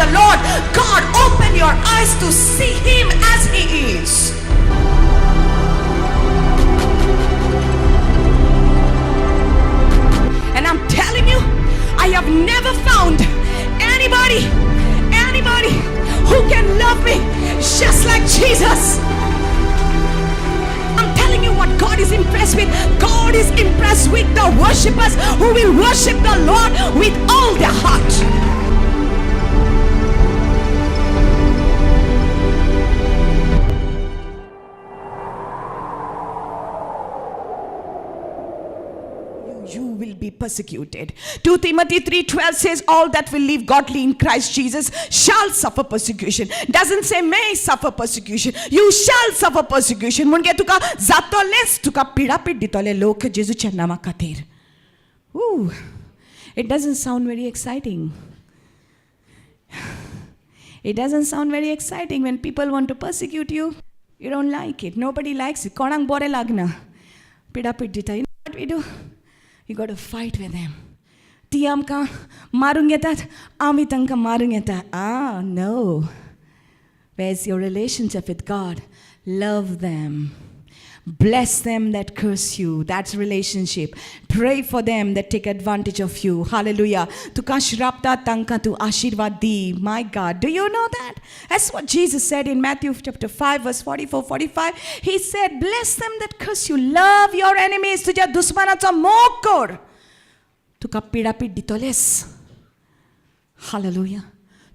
the Lord. God, open your eyes to see Him as He is. And I'm telling you, I have never found anybody who can love me just like Jesus. I'm telling you what God is impressed with. God is impressed with the worshippers who will worship the Lord with all their heart. You will be persecuted. 2 Timothy 3:12 says, all that will live godly in Christ Jesus shall suffer persecution. Doesn't say may suffer persecution. You shall suffer persecution. Munge tuka zatoles tuka pidapid ditole lok Jesuच्या नामा खातीर. Ooh, it doesn't sound very exciting. It doesn't sound very exciting when people want to persecute you. You don't like it. Nobody likes it. Konang bore lagna. Pidapid dita. You know what we do? You got to fight with them. ती आमकां मारूंक येतात, आमी तांकां मारूंक येता. No. Where's your relationship with God? Love them. Bless them that curse you. That's relationship. Pray for them that take advantage of you. Hallelujah. Tuka shrapta tanka tu ashirvad di. My God. Do you know that? That's what Jesus said in Matthew chapter 5 verse 44-45. He said, bless them that curse you. Love your enemies. Tuja dusmanaचा मोग कर. Tuka pidapid ditoles. Hallelujah.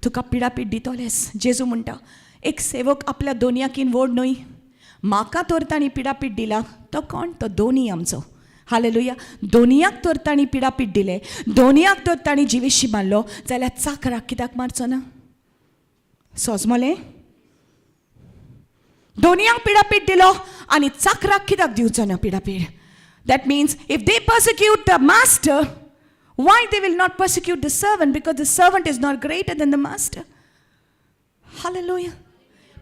Tuka pidapid ditoles. जेजू म्हणटा, एक सेवक आपल्या दोनयाकीन वोड न्हय. म्हाका तर ताणी पिडापीट दिला तो कोण? तो दोनी आमचो. हालेलुया. दोनयाक तर ताणी पिडापीट दिले, दोनयाक तर ताणी जिवेशी मारलो, जाल्यार चाकराक कित्याक मारचो ना? सोजमोले? दोनयाक पिडापीट दिलो आनी चाकराक कित्याक दिवचो ना पिडापीट? That means if they persecute the master, why they will not persecute the servant? Because the servant is not greater than the master. Hallelujah.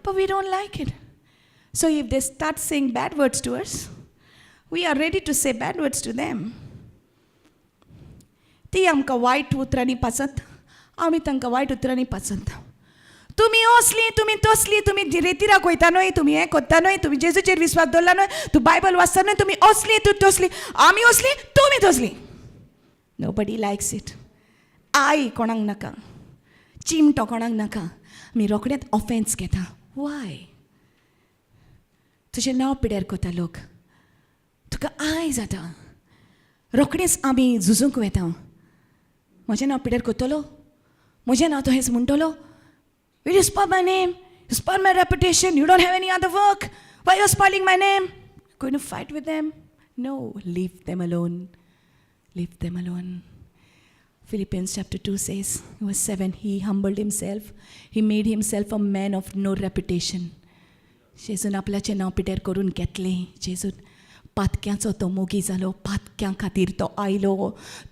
But we don't like it. So if they start saying bad words to us, we are ready to say bad words to them. ती आमकां वायट उतरांनी पासत, आमी तांकां वायट उतरांनी पासत. तुमी असली, तुमी तसली, तुमी रेतीराक वयता न्हय, तुमी हें करता न्हय, तुमी जेजूचेर विश्वास दवरला न्हय, तूं बायबल वाचता न्हय, तुमी असली, तूं तसली, आमी असली, तुमी तसली. Nobody likes it. आई कोणाक नाका, चिमटो कोणाक नाका. आमी रोखडेंच ऑफेन्स घेता. Why? तुजें नांव पिड्यार कोता लोक. तुका आय जाता. रोखडेंच आमी झुजूंक वेता. म्हजें नांव पिड्यार कोत्तलो, म्हजें नांव तो हेंच म्हणटलो. Will you spoil my name? You spoil my reputation. You don't have any other work. Why are you spoiling my name? Going to fight with them? No, leave them alone. Leave them alone. Philippians chapter 2 says, verse 7, he humbled himself. He made himself a man of no reputation. जेजून आपल्याचें नांव पिड्यार करून घेतलें. जेजून पातक्यांचो तो मोगी जालो, पातक्यां खातीर तो आयलो.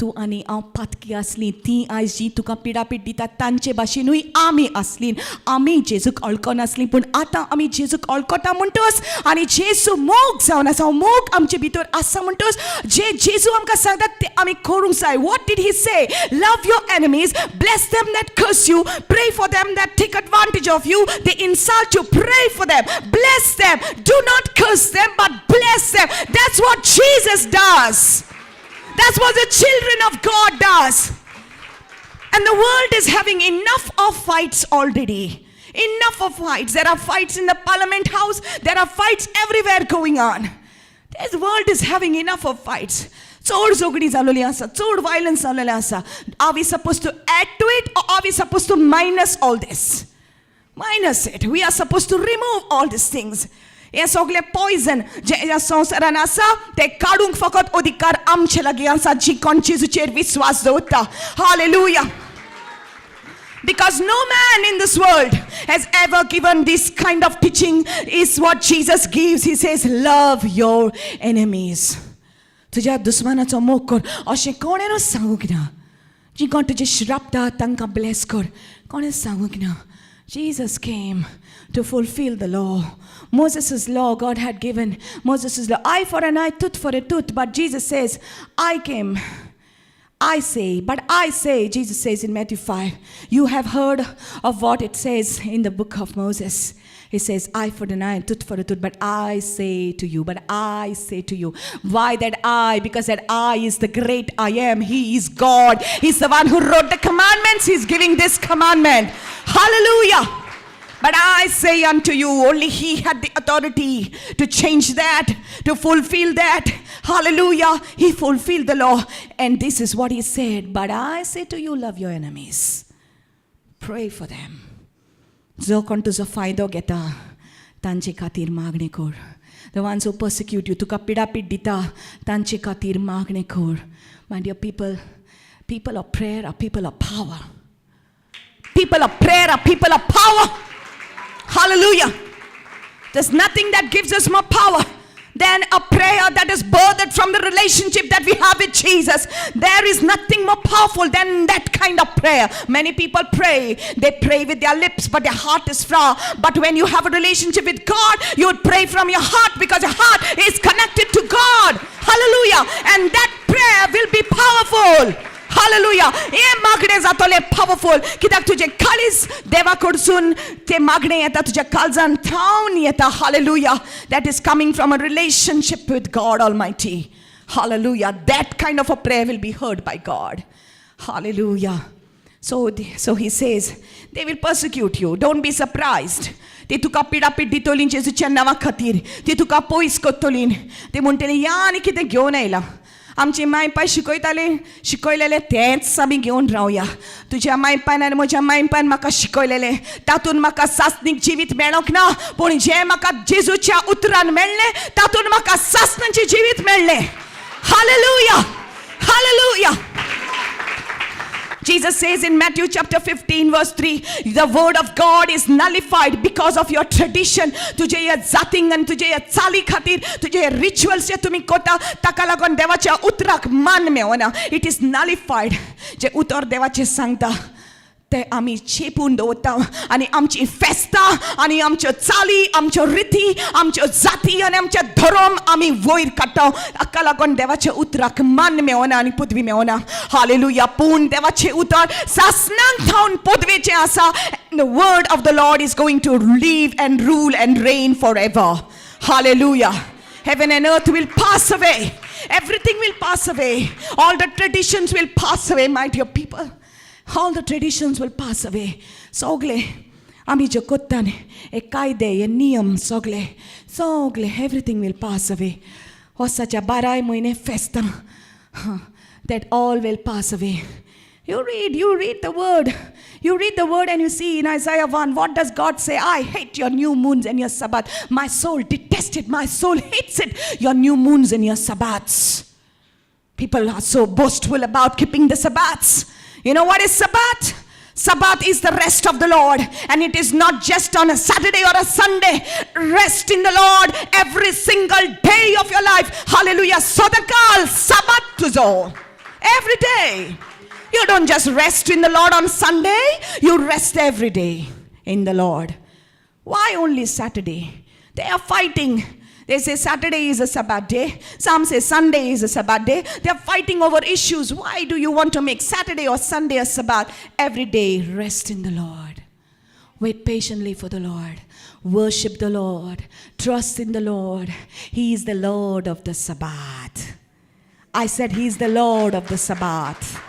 तूं आनी हांव पातकी आसलीं, तीं आयज जीं तुका पिडापीट दितात तांचे भाशेनूय आमी आसलीं. आमी जेजूक अळको नासलीं, पूण आतां आमी जेजूक अळकोता म्हणटोच आनी जेजू मोग जावन आसा, मोग आमचे भितर आसा म्हणटोच जे जेजू आमकां सांगतात ते आमी करूंक जाय. What did he say? Love your enemies, bless them that curse you, pray for them that take advantage of you, they insult you, pray for them, bless them. Do not curse them, but bless them. That's what Jesus does. That's what the children of God does. And the world is having enough of fights already. Enough of fights. There are fights in the parliament house. There are fights everywhere going on. This world is having enough of fights. चोड झगडी जालोली आसा, चोड violence जालोलें आसा. Are we supposed to add to it, or are we supposed to minus all this? Minus it. We are supposed to remove all these things. हे सगळे poison जे ह्या संवसारान आसा ते काडूंक फकत अधिकार आमचे लागीं आसा जी कोण जेजूचेर विश्वास दवरता. Hallelujah. Because no man in this world has ever given this kind of teaching is what Jesus gives. He says, love your enemies. तुज्या दुस्मानाचो मोग कर अशें कोणेनूच सांगूंक ना. जी कोण तुजे श्रापता तांकां ब्लेस कर, कोणेच सांगूंक ना. Jesus came to fulfill the law. Moses' law God had given. Moses' law, eye for an eye, tooth for a tooth. But Jesus says, I came I say, Jesus says in Matthew 5, you have heard of what it says in the book of Moses. He says, eye for an eye, tooth for a tooth, but I say to you. Why that I? Because that I is the great I am. He is God. He's the one who wrote the commandments. He's giving this commandment. Hallelujah. But I say unto you, only He had the authority to change that, to fulfill that. Hallelujah. He fulfilled the law. And this is what He said. But I say to you, love your enemies. Pray for them. जो कोण तुजो फायदो घेता तांचे खातीर मागणें कर. The ones who persecute you, तुका पिडापीड दिता तांचे खातीर मागणें कर. My dear people, people of prayer are people of power. People of prayer are people of power. Hallelujah. There's nothing that gives us more power than a prayer that is birthed from the relationship that we have with Jesus. There is nothing more powerful than that kind of prayer. Many people pray. They pray with their lips, but their heart is far. But when you have a relationship with God, you would pray from your heart because your heart is connected to God. Hallelujah. And that prayer will be powerful. Hallelujah. हे मागणे जातले powerful. कित्याक तुझे काळीज देवा कडसून ते मागणे येता तुझ्या काळजान थावन येता. Hallelujah. That is coming from a relationship with God Almighty. Hallelujah. That kind of a prayer will be heard by God. Hallelujah. So He says, they will persecute you. Don't be surprised. ते तुका पिडापीड दितोलीं जेजूच्या नांवा खातीर. ते तुका पयस कोत्तोलीं. ते म्हणटले या आनी कितें घेवन आयला. आमची मायपाय शिकयलेले तेंच आमी घेवन रावया. तुज्या मायपान आनी म्हज्या मायपान म्हाका शिकयलेले तातूंत म्हाका सासणीक जिवीत मेळोंक ना. पूण जें म्हाका जेजूच्या उतरान मेळ्ळें तातूंत म्हाका सासणाचें जिवीत मेळ्ळें. Hallelujah. Hallelujah. Jesus says in Matthew chapter 15 verse 3, the word of God is nullified because of your tradition. तुझे या जातींग आनी तुझे या चाली खातीर तुझे रिच्युअल्स जे तुम्ही कोता ताका लागून देवाच्या उतराक मान मेळना. It is nullified. जे उतर देवाचे सांगता ते आमी चेपून दवरता आनी आमची फेस्तां आनी आमच्यो चाली, आमच्यो रिती, आमच्यो जाती आनी आमचे धर्म आमी वयर काडटा. हाका लागून देवाच्या उतराक मान मेळना आनी पदवी मेळना. हालेलुया. पूण देवाचे उतर सासणांक थावन पदवेचें आसा. The word of the Lord is going to live and rule and reign forever. Hallelujah. Heaven and earth will pass away. Everything will pass away. All the traditions will pass away, my dear people. All the traditions will pass away. सगळे आमी जे कोत्तान हे कायदे हे नियम सगळे everything will pass away. वर्साच्या 12 म्हयने फेस्तां that all will pass away. You read the word. You read the word and you see in Isaiah 1, what does God say? I hate your new moons and your Sabbath. My soul detests it. My soul hates it. Your new moons and your Sabbaths. People are so boastful about keeping the Sabbaths. You know what is Sabbath? Sabbath is the rest of the Lord. And it is not just on a Saturday or a Sunday. Rest in the Lord every single day of your life. Hallelujah. Sodakal Sabbath tuzo. Every day. You don't just rest in the Lord on Sunday. You rest every day in the Lord. Why only Saturday? They are fighting. They say Saturday is a Sabbath day. Some say Sunday is a Sabbath day. They are fighting over issues. Why do you want to make Saturday or Sunday a Sabbath? Every day, rest in the Lord. Wait patiently for the Lord. Worship the Lord. Trust in the Lord. He is the Lord of the Sabbath. I said He is the Lord of the Sabbath.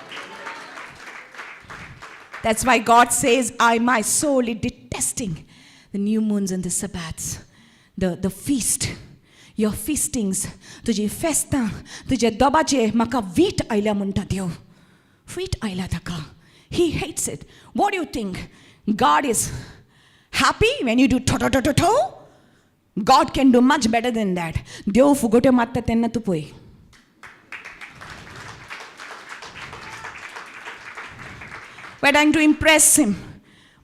That's why God says, my soul is detesting the new moons and the Sabbaths. The feast, your feastings, तुझी फेस्तां, तुझे दोबाचे म्हाका wheat आयल्या म्हणटा देव. Wheat आयल्या ताका. He hates it. What do you think? God is happy when you do to? God can do much better than that. देव फुगोट्यो मारता तेन्ना तूं पळय. We're trying to impress Him.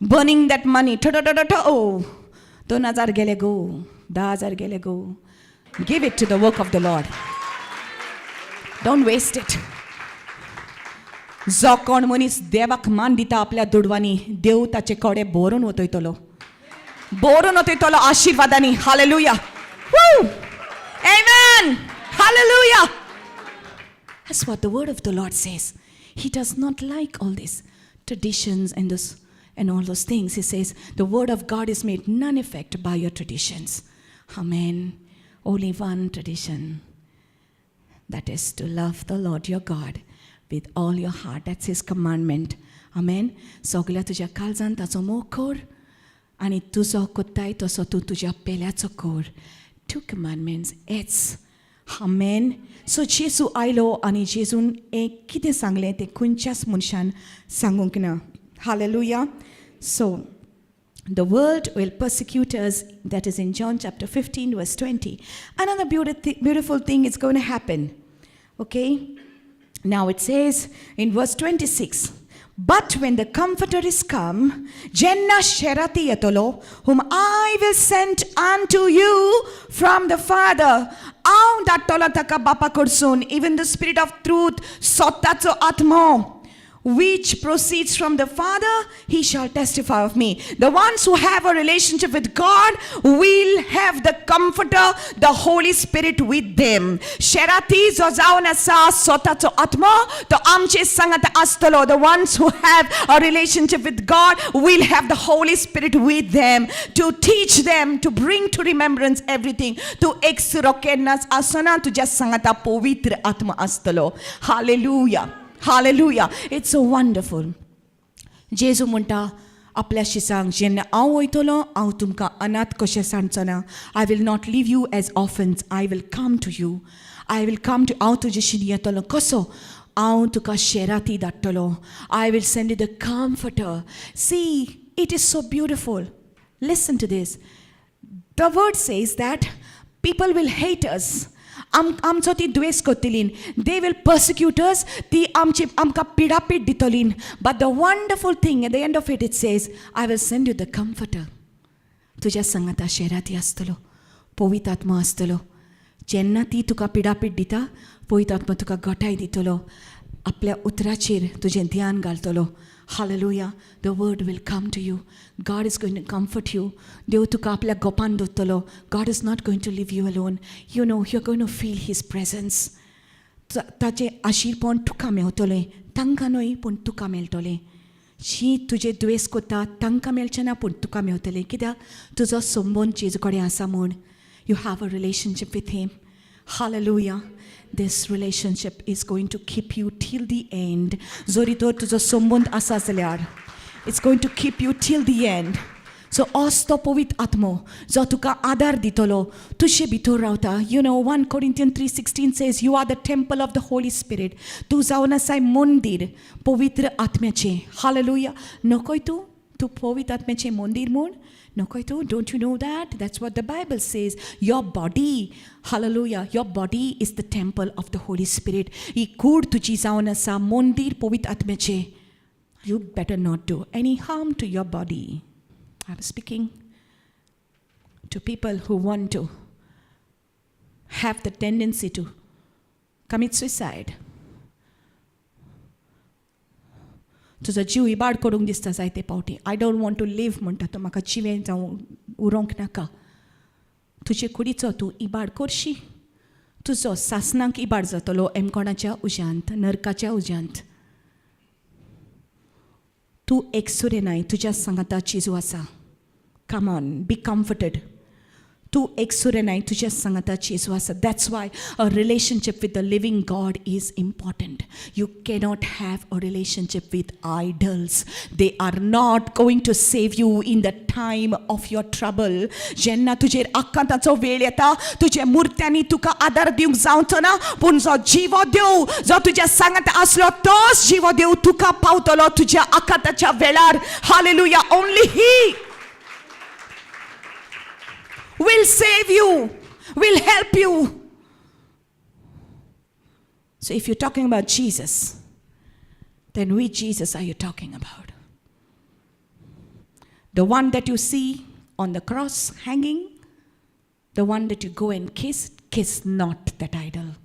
Burning that money. 2,000 गेले गो. 10,000 गेले गो. Give it to the work of the Lord. Don't waste it. जो कोण मनीस देवाक मान दिता आपल्या दुडवांनी देव ताचे कोडे भरून वतयतलो. भरून वतयतलो आशीर्वादांनी. Hallelujah. Woo! Amen. Hallelujah. That's what the word of the Lord says. He does not like all these traditions and all those things. He says, the word of God is made none effect by your traditions. Amen. Only one tradition. That is to love the Lord your God with all your heart. That's his commandment. Amen. सगळ्या तुझ्या काळजान ताचो मोग कर आनी तुजो कोत्ताय तसो तूं तुज्या पेल्याचो कर. 2 commandments. It's Amen. So जेजू आयलो आनी जेजून कितें सांगलें तें खंयच्याच मनशान सांगूंक ना. Hallelujah. So the world will persecute us. That is in John chapter 15 verse 20. Another beautiful thing is going to happen. Okay. Now it says in verse 26. But when the Comforter is come, Jenna Sherati Yatolo, whom I will send unto you from the Father, Aun Datolataka Bapa Kursun, even the Spirit of truth, Sotatso Atmo, which proceeds from the Father, he shall testify of me. The ones who have a relationship with God will have the Comforter, the Holy Spirit with them. Sherati zozauna sa sotato atmo, to amche sangata astolo. The ones who have a relationship with God will have the Holy Spirit with them to teach them, to bring to remembrance everything. To exrokenas asana to just sangata povitra atma astolo. Hallelujah. Hallelujah. It's so wonderful. जेजू म्हणटा आपल्या शिसांक जेन्ना हांव वयतलो हांव तुमकां अनाथ कशें सांडचो ना. I will not leave you as orphans. I will come to you. I will come to हांव तुजे शिडी येतलो. कसो? हांव तुका शेराती धाडटलो. I will send you the comforter. See it is so beautiful. Listen to this. The word says that people will hate us. आमचो ती द्वेष करतलीं. They will persecute us. ती आमकां पिडापीड दितलीं. But the wonderful thing at the end of it says I will send you the comforter. तुज्या सांगाता शेराती आसतलो, पवित्र आत्मा आसतलो. जेन्ना ती तुका पिडापीड दिता, पवित्र आत्मा तुका घटाय दितलो. आपल्या उतराचेर तुजें ध्यान घालतलो. Hallelujah. The word will come to you. God is going to comfort you. देव तुका आपल्या गोपान दवरतलो. God is not going to leave you alone. You know, you're going to feel his presence. ताचे आशीर्वाद तुका मेळटलें. तांकां न्हय पूण तुका मेळटलें. जी तुजे द्वेष करता तांकां मेळचें ना पूण तुका मेळटलें. कित्याक तुजो संबंद जेजू कडेन आसा म्हूण. You have a relationship with him. Hallelujah. This relationship is going to keep you till the end. Zori tor tujo sombond asa zalyar. It's going to keep you till the end. So osto povit atmo zo tuka adar ditolo tushe bitor rauta. You know 1 Corinthians 3:16 says you are the temple of the Holy Spirit. Tu zauna sai mondir povitra atmyache. Hallelujah. Nokoi tu povit atmyache mondir mon. Don't you know that? That's what the Bible says. Your body, hallelujah, your body is the temple of the Holy Spirit. You better not do any harm to your body. I'm speaking to people who want to have the tendency to commit suicide. तुजो जीव इबाड करूंक दिसता जायते पावटी. I don't want to leave म्हणटा तो. म्हाका जिवें जावं उरोंक नाका. तुजे कुडीचो तूं इबाड करशी. तुजो सासनाक इबाड जातलो एमकोणाच्या उज्यांत, नरकाच्या उज्यांत. तूं एकसुरे नाय. तुज्या सांगाता जेजू आसा. Come on, be comforted. तूं एकसुरे नाय. तुज्या सांगाता जेजू आसा. That's why a relationship with the living God is important. You cannot have a relationship with idols. They are not going to save you in the time of your trouble. जेन्ना तुजेर आकांताचो वेळ येता, तुजे मुर्त्यांनी तुका आदार दिवंक जावचो ना, पूण जो जिवो देव जो तुज्या सांगाता आसलो तोच जिवो देव तुका पावतलो तुज्या आकांताच्या वेळार. Hallelujah. Only he will save you, will help you. So if you're talking about Jesus, then which Jesus are you talking about? The one that you see on the cross hanging? The one that you go and kiss? Kiss not that idol.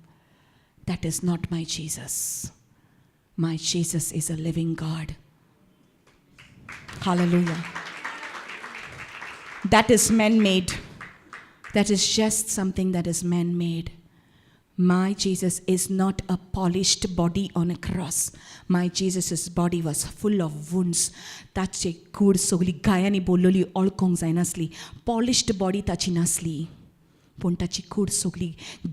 That is not my Jesus. My Jesus is a living God. Hallelujah. That is man-made. That is just something that is man-made. My Jesus is not a polished body on a cross. My Jesus' body was full of wounds. ताची कूड सगळी गायांनी बोललोली ओळखोंक जायनासली. Polished body ताची नासली. पूण ताची कूड सगळी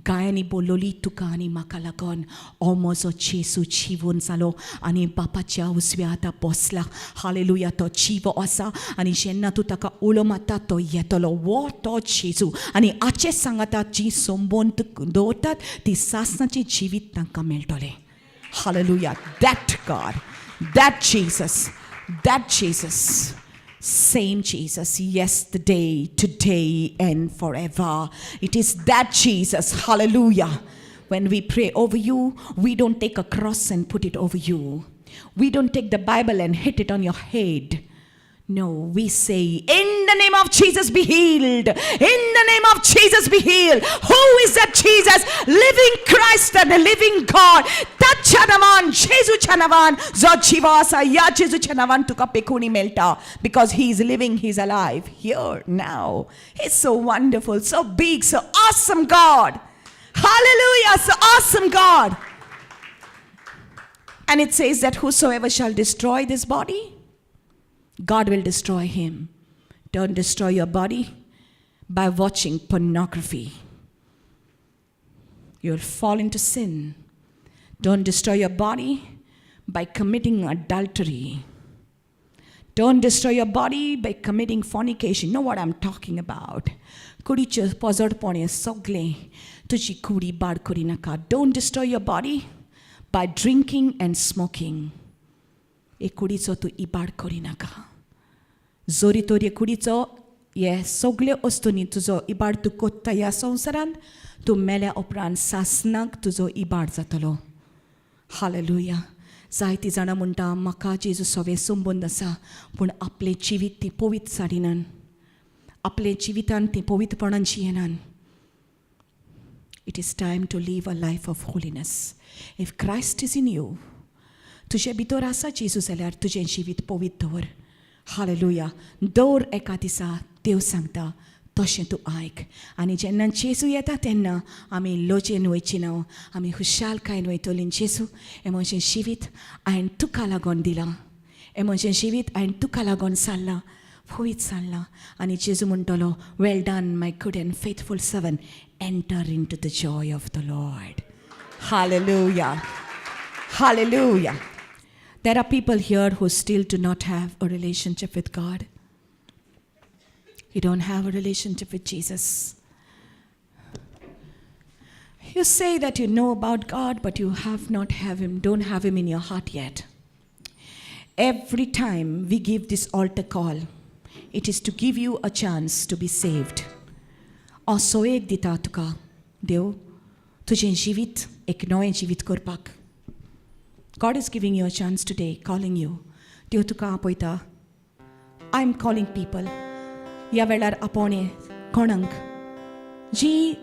गायांनी बोललोली तुका आनी म्हाका लागून. हो म्हजो जेजू जिवून जालो आनी बापाच्या उजव्या हाता बसला. हालेलुया, तो जिवो आसा आनी जेन्ना तूं ताका उलो मारता तो येतलो. वो तो जेजू. आनी आजचें सांगता जी संबोवन दवरतात ती सासणाची जिवीत तांकां मेळटलें. Hallelujah. That God, that Jesus. Same Jesus, yesterday, today, and forever. It is that Jesus. Hallelujah. When we pray over you, we don't take a cross and put it over you. We don't take the Bible and hit it on your head. No, we say, in the name of Jesus be healed. In the name of Jesus be healed. Who is that Jesus? Living Christ and the living God. That Chanavan, Jesu Chanavan, Zochivasa, Ya Jesu Chanavan tuka pekuni melta. Because he is living, he is alive here now. He's so wonderful, so big, so awesome God. Hallelujah, so awesome God. And it says that whosoever shall destroy this body, God will destroy him. Don't destroy your body by watching pornography. You'll fall into sin. Don't destroy your body by committing adultery. Don't destroy your body by committing fornication. You know what I'm talking about. Kudiche pozorpone sogle tuji kudi bad kurinaka. Don't destroy your body by drinking and smoking. E kudico tu ibad korinaka. Zori torie kudico ye sogle ostoni tuzo ibad tu kotta ya संसारान tu mele opran sasnak tuzo ibad zatalo. Hallelujah. जायतीं जाणां म्हणटा म्हाका जेजू सवे संबंद आसा पूण आपलें जिवीत ती पवित्र साडिनान. आपले जिवितान ती पवित्रपणान जियेनान. It is time to live a life of holiness. If Christ is in you, तुजे भितर आसा जेजू जाल्यार तुजें जिवीत पवित्र दवर. हालेलुया. दर एका दिसा देव सांगता तशें तूं आयक. आनी जेन्ना जेजू येता तेन्ना आमी लोचेन वयची ना. आमी खुशालकायेन वयतलीं. जेजू हें म्हजें जिवीत हांवें तुका लागून दिलां. हें म्हजें जिवीत हांवें तुका लागून सारलां. पवित्र सारलां. आनी जेजू म्हणटलो well done my good and faithful servant. Enter into the joy of the lord. Hallelujah. Hallelujah. There are people here who still do not have a relationship with God. You don't have a relationship with Jesus. You say that you know about God, but you don't have him in your heart yet. Every time we give this altar call, it is to give you a chance to be saved. Also एक दिता तुका देव तुजें जिवीत एक नवें जिवीत करपाक. God is giving you a chance today, calling you. देव तुका आपयता. I'm calling people. ह्या वेळार आपोणे कोणाक जी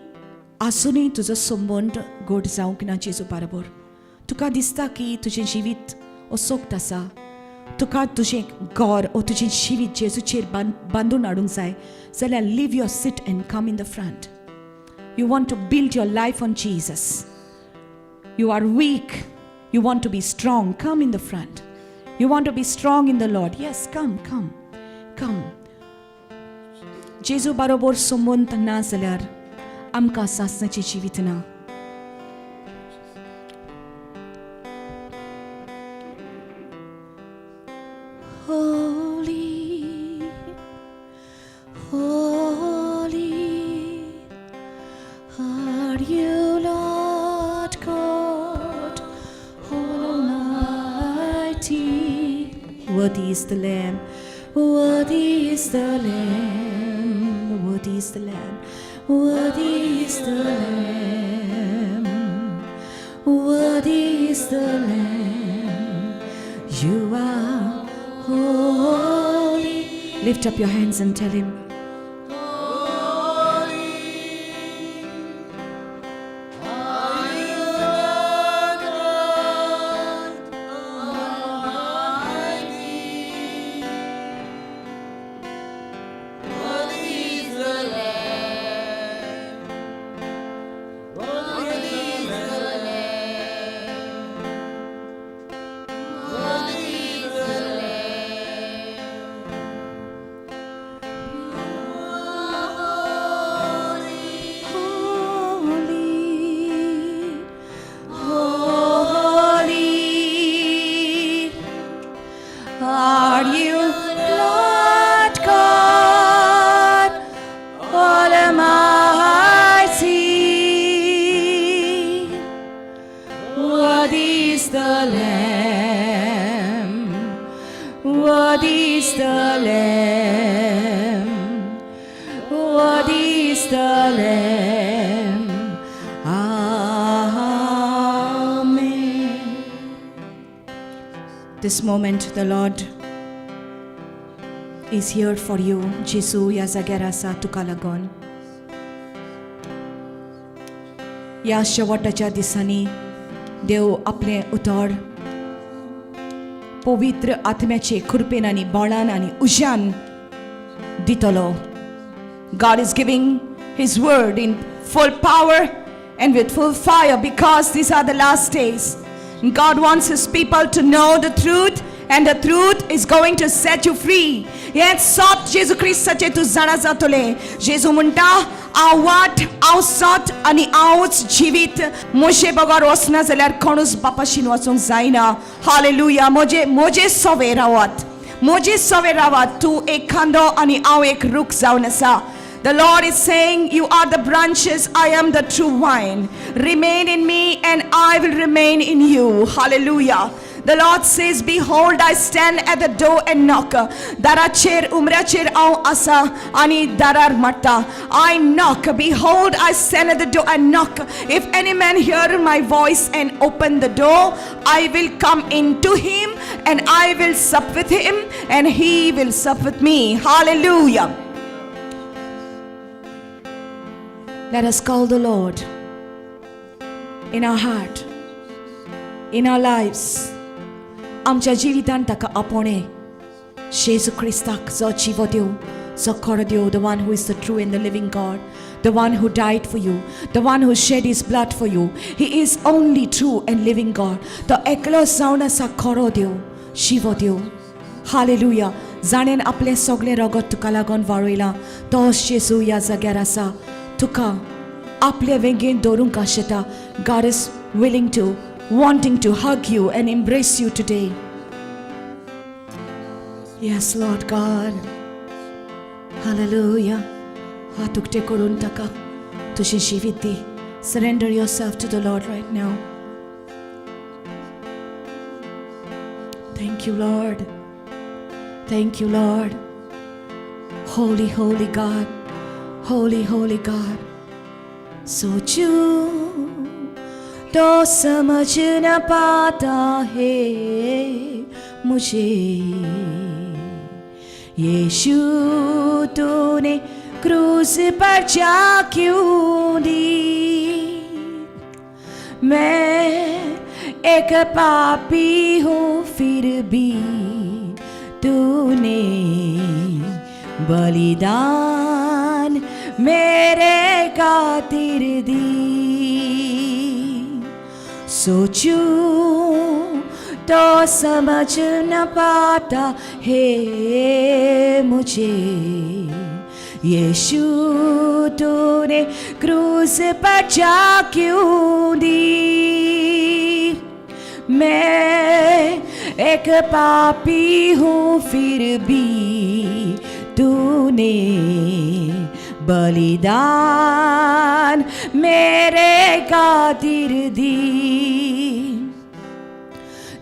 आसुनूय तुजो संबंद गोड जावंक ना जेजू बरोबर. तुका दिसता की तुजें जिवीत असोक्त आसा. तुका तुजें घर ओ तुजें जिवीत जेजूचेर बांदून हाडूंक जाय जाल्यार leave your seat and come in the front. You want to build your life on Jesus. You are weak. You want to be strong. Come in the front. You want to be strong in the Lord. Yes, come. जेजू बरोबर संबंद ना जाल्यार आमकां सासणाचें जिवीत ना. Holy, holy are you, Lord God Almighty. Worthy is the Lamb. Worthy is the Lamb. Worthy is the Lamb. Worthy is the Lamb. Worthy is the Lamb. You are holy. Lift up your hands and tell him. Worthy This moment the Lord is here for you. जेजू ह्या जाग्यार आसा तुका लागून. ह्या शेवटाच्या दिसांनी देव आपले उतर पवित्र आत्म्याचे कृपेन आनी बळान आनी उज्यान दितलो. God is giving His word in full power and with full fire, because these are the last days. God wants His people to know the truth, and the truth is going to set you free. Yes, sot Jesu Christaचे तू जाणा जातले. जेजू म्हणटा हांव वाट, हांव सत आनी हांवूच जिवीत. मोशे बगर वचना जाल्यार कोणूच बापाशीन वचूंक जायना. हालेलुया. मोजे सवे रावात, मोजे सवे रावात. तू एक खांदो आनी हांव एक रूख जावन आसा. The Lord is saying, you are the branches, I am the true vine. Remain in me and I will remain in you. Hallelujah. The Lord says, behold, I stand at the door and knock. Daracher umracher au asa ani darar matta. I knock. Behold, I stand at the door and knock. If any man hear my voice and open the door, I will come into him and I will sup with him and he will sup with me. Hallelujah. Let us call the Lord in our heart, in our lives. आमच्या जिवितांत ताका आपणे. जेजू क्रिस्ताक जो जिवो दिव, जो खरो दिव, the one who is the true and the living God, the one who died for you, the one who shed his blood for you. He is only true and living God. तो एकलो जावन आसा खरो दिव, जिवो दिव. Hallelujah. जाणेन आपले सगळे रगत तुका लागून वाडयलां. तोच जेजू ह्या जाग्यार आसा. तुका आपले वेंगेन दवरूंक आशेता. God is willing to, wanting to hug you and embrace you today. Yes, Lord God. Hallelujah. हात उक्ते करून ताका तुझे जिवीत दी. Surrender yourself to the Lord right now. Thank you, Lord. Thank you, Lord. Holy, holy God. Holy, holy God. सोचूं तो समझ न पाता है मुझे, यीशु तूने क्रूस पर जा क्यों दी. मैं एक पापी हूँ फिर भी तूने बलिदान मेरे खातिर दी. सोचूं तो समझ न पाता है मुझे, यीशु तूने क्रूस पर जा क्यों दी. मैं एक पापी हूँ फिर भी तूने बलिदान मेरे खातिर दी.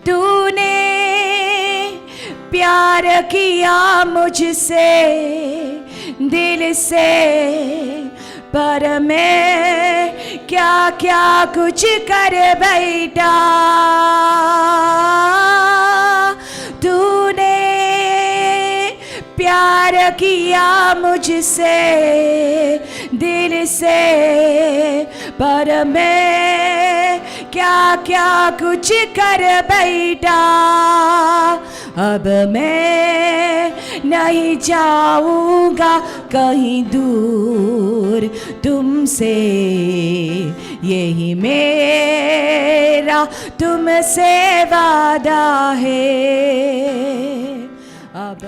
तूने प्यार किया मुझसे दिल से, पर मैं क्या क्या कुछ कर बैठा. तूने प्यार किया मुझसे दिल से, पर मैं क्या क्या कुछ कर बैठा. अब मैं नहीं जाऊंगा कहीं दूर तुमसे, यही मेरा तुमसे वादा है. अब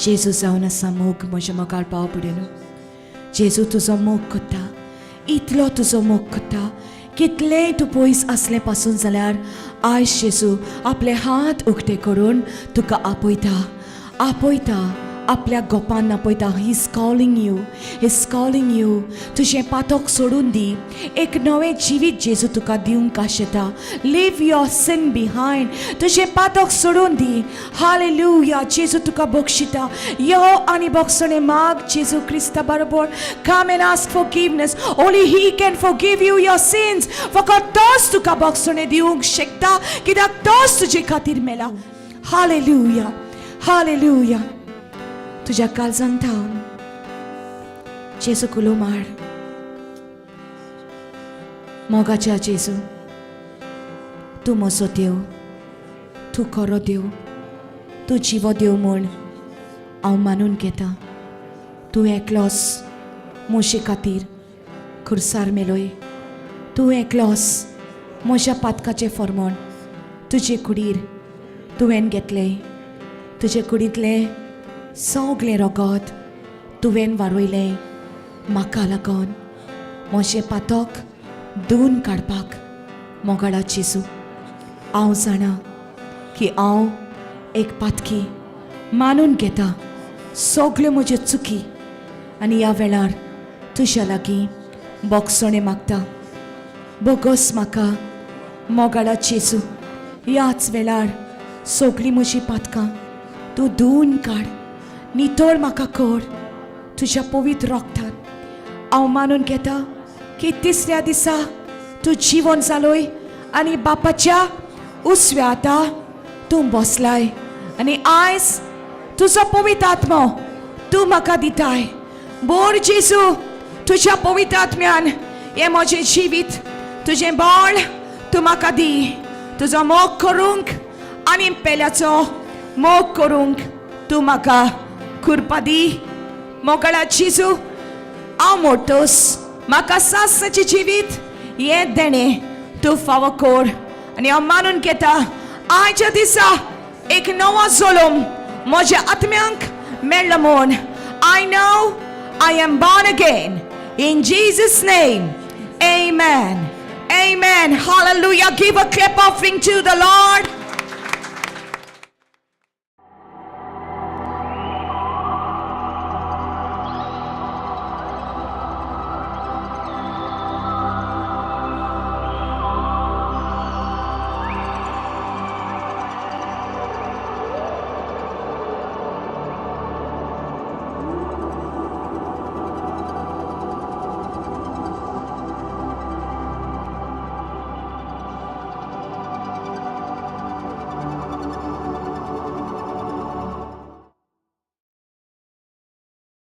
जेजू जावन आसा मोग म्हज्या मोगार पाव पडून. जेजू तुजो मोग करता, इतलो तुजो मोग करता. कितलेंय तूं पयस आसलें पासून जाल्यार आयज जेजू आपले हात उक्ते करून तुका आपयता, आपयता. आपल्या गोपान आपयता. He is calling you, he is calling you. तुजें पातोक सोडून दी. एक नवें जिवीत जेजू तुका दिवंक आशेता. Leave your sin behind. तुजें पातोक सोडून दी. हालेलुया. जेजू तुका बक्षिता. यो आनी बक्षणे माग जेजू क्रिस्ता बरोबर. Come and ask forgiveness. Only he can forgive you your since. फकत तोच तुका बक्षणे दिवंक शकता, कित्याक तोच तुजे खातीर मेला. Hallelujah, hallelujah. तुझ्या काळजांत थांब. जेजू कुलो मार. मोगाच्या जेजू, तूं म्हजो देव, तूं खरो देव, तूं जिवो देव म्हूण हांव मानून घेता. तूं एकलोस म्हजे खातीर खुर्सार मेलोय. तूं एकलोस म्हज्या पातकाचें फर्मोण तुजे कुडीर तुवें घेतलें. तुजे कुडींतलें सगळें रगत तुवें वारोयलें म्हाका लागून. म्हजें पातक धुवन काडपाक मोगाळा जेजू. हांव जाणा की हांव एक पातकी मानून घेता सगल्यो म्हज्यो चुकी आनी ह्या वेळार तुज्या लागीं बोगसणें मागता. बोगस म्हाका मोगाळा जेजू. ह्याच वेळार सगळीं म्हजीं पातकां तूं धुवन काड. नितळ म्हाका कर तुज्या पवित्र रोगतान. हांव मानून घेता की तिसऱ्या दिसा तूं जिवन जालोय आनी बापाच्या उजव्या हातां तूं बसलाय. आनी आयज तुजो पवित्र आत्मो तूं म्हाका दिताय. बोर जेजू, तुज्या पवित्र आत्म्यान हें म्हजें जिवीत तुजें बळ तूं म्हाका दी. तुजो मोग करूंक आनी पेल्याचो मोग करूंक तूं म्हाका कृपा दी. मोगाळा जेजू, हांव मोडटोस. म्हाका सासाचें जिवीत हें देणें तूं फावो कर. आनी हांव मानून घेता आयच्या दिसा एक नवो जोलोम म्हज्या आत्म्यांक मेळ्ळो म्हूण. I know I am born again. In Jesus' name, amen. Amen. Hallelujah. Give a clap offering to the Lord.